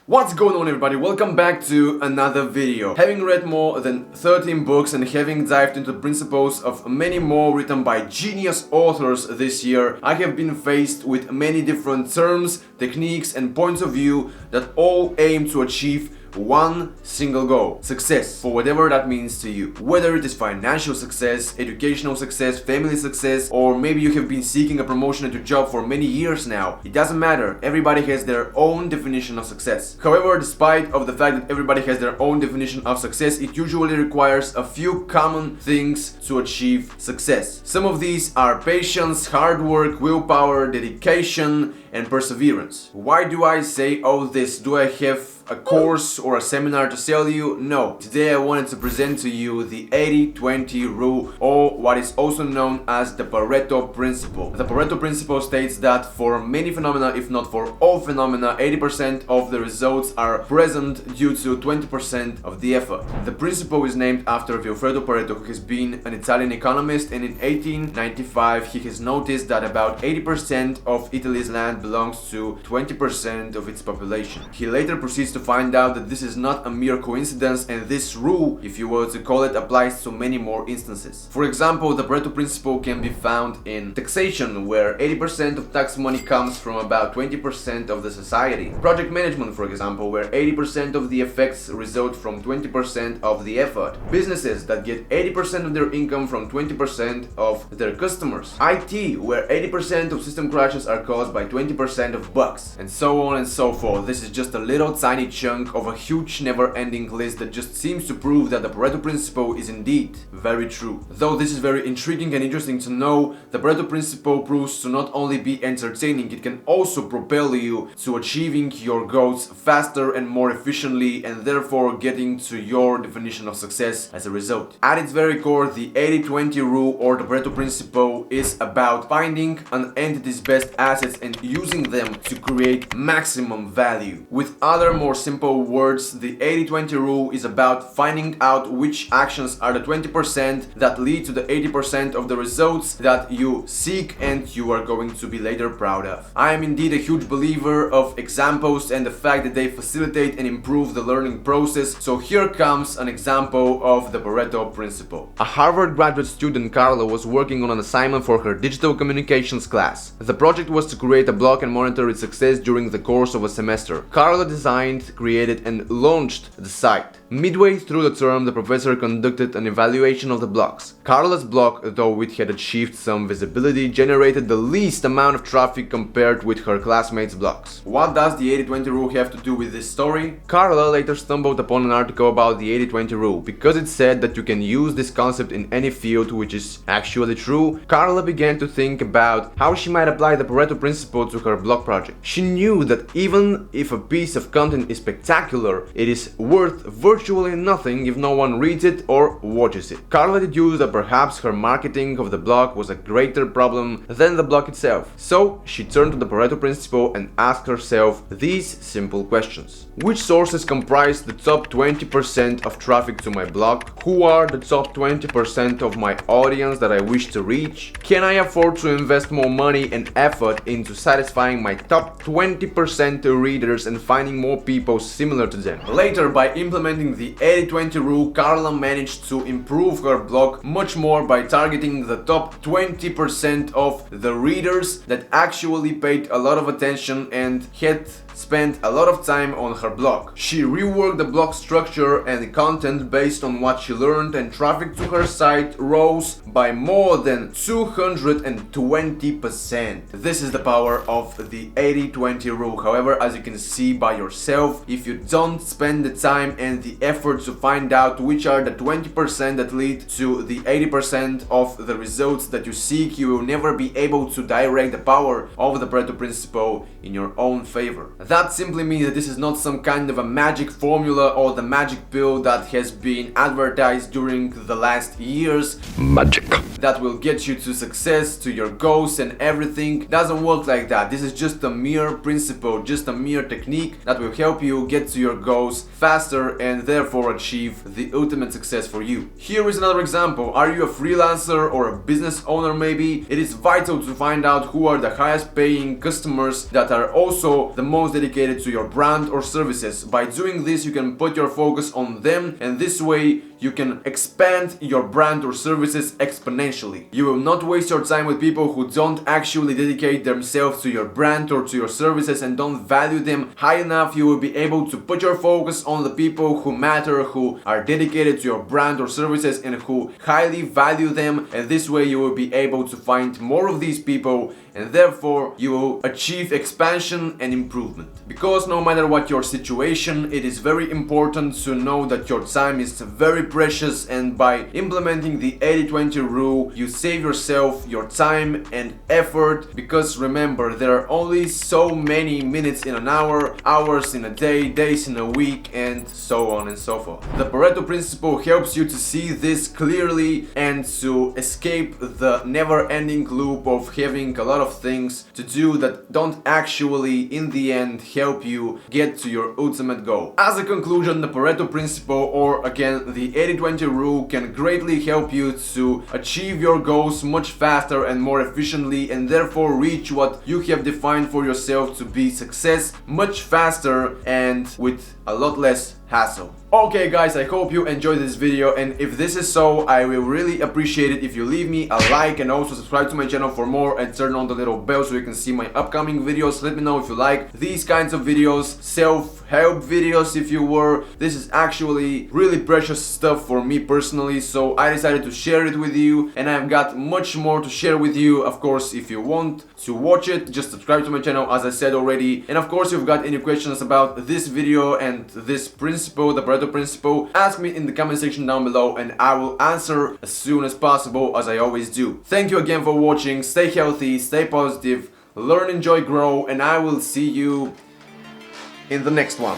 What's going on, everybody? Welcome back to another video. Having read more than 13 books and having dived into the principles of many more written by genius authors this year, I have been faced with many different terms, techniques and points of view that all aim to achieve one single goal: success, for whatever that means to you. Whether it is financial success, educational success, family success, or maybe you have been seeking a promotion at your job for many years now. It doesn't matter. Everybody has their own definition of success. However, despite of the fact that everybody has their own definition of success, it usually requires a few common things to achieve success. Some of these are patience, hard work, willpower, dedication, and perseverance. Why do I say all this? Do I have a course or a seminar to sell you? No. Today I wanted to present to you the 80-20 rule, or what is also known as the Pareto Principle. The Pareto Principle states that for many phenomena, if not for all phenomena, 80% of the results are present due to 20% of the effort. The principle is named after Vilfredo Pareto, who has been an Italian economist, and in 1895 he has noticed that about 80% of Italy's land belongs to 20% of its population. He later proceeds to find out that this is not a mere coincidence, and this rule, if you were to call it, applies to many more instances. For example, the Pareto Principle can be found in taxation, where 80% of tax money comes from about 20% of the society. Project management, for example, where 80% of the effects result from 20% of the effort. Businesses that get 80% of their income from 20% of their customers. IT, where 80% of system crashes are caused by 20% of bugs, and so on and so forth. This is just a little tiny chunk of a huge never-ending list that just seems to prove that the Pareto Principle is indeed very true. Though this is very intriguing and interesting to know, the Pareto Principle proves to not only be entertaining, it can also propel you to achieving your goals faster and more efficiently, and therefore getting to your definition of success as a result. At its very core, the 80-20 rule, or the Pareto Principle, is about finding an entity's best assets and using them to create maximum value. With other more simple words, the 80-20 rule is about finding out which actions are the 20% that lead to the 80% of the results that you seek and you are going to be later proud of. I am indeed a huge believer of examples and the fact that they facilitate and improve the learning process, so here comes an example of the Pareto Principle. A Harvard graduate student, Carla, was working on an assignment for her digital communications class. The project was to create a blog and monitor its success during the course of a semester. Carla designed, created and launched the site. Midway through the term, the professor conducted an evaluation of the blogs. Carla's blog, though it had achieved some visibility, generated the least amount of traffic compared with her classmates' blogs. What does the 80-20 rule have to do with this story? Carla later stumbled upon an article about the 80-20 rule. Because it said that you can use this concept in any field, which is actually true, Carla began to think about how she might apply the Pareto Principle to her blog project. She knew that even if a piece of content is spectacular, it is worth virtually nothing if no one reads it or watches it. Carla deduced that perhaps her marketing of the blog was a greater problem than the blog itself. So she turned to the Pareto Principle and asked herself these simple questions. Which sources comprise the top 20% of traffic to my blog? Who are the top 20% of my audience that I wish to reach? Can I afford to invest more money and effort into satisfying my top 20% readers and finding more people similar to them? Later, by implementing the 80-20 rule, Carla managed to improve her blog much more by targeting the top 20% of the readers that actually paid a lot of attention and had spent a lot of time on her blog. She reworked the blog structure and the content based on what she learned, and traffic to her site rose by more than 220%. This is the power of the 80-20 rule. However, as you can see by yourself, if you don't spend the time and the effort to find out which are the 20% that lead to the 80% of the results that you seek, you will never be able to direct the power of the Pareto Principle in your own favor. That simply means that this is not some kind of a magic formula or the magic pill that has been advertised during the last years. Magic. That will get you to success, to your goals and everything. It doesn't work like that. This is just a mere principle, just a mere technique that will help you get to your goals faster and therefore achieve the ultimate success for you. Here is another example. Are you a freelancer or a business owner maybe? It is vital to find out who are the highest paying customers that are also the most most dedicated to your brand or services. By doing this, you can put your focus on them, and this way you can expand your brand or services exponentially. You will not waste your time with people who don't actually dedicate themselves to your brand or to your services and don't value them high enough. You will be able to put your focus on the people who matter, who are dedicated to your brand or services and who highly value them, and this way you will be able to find more of these people, and therefore you will achieve expansion and improvement. Because no matter what your situation, it is very important to know that your time is very precious, and by implementing the 80-20 rule, you save yourself your time and effort, because remember, there are only so many minutes in an hour, hours in a day, days in a week, and so on and so forth. The Pareto Principle helps you to see this clearly and to escape the never-ending loop of having a lot of things to do that don't actually in the end help you get to your ultimate goal. As a conclusion, the Pareto Principle, or again the 80-20 rule, can greatly help you to achieve your goals much faster and more efficiently, and therefore reach what you have defined for yourself to be success much faster and with a lot less hassle. Okay guys, I hope you enjoyed this video, and if this is so, I will really appreciate it if you leave me a like and also subscribe to my channel for more and turn on the little bell so you can see my upcoming videos. Let me know if you like these kinds of videos, self-help videos if you were. This is actually really precious stuff for me personally, so I decided to share it with you, and I've got much more to share with you. Of course, if you want to watch it, just subscribe to my channel as I said already, and of course if you've got any questions about this video and this principle, the Pareto Principle, ask me in the comment section down below and I will answer as soon as possible, as I always do. Thank you again for watching. Stay healthy, stay positive, learn, enjoy, grow, and I will see you in the next one.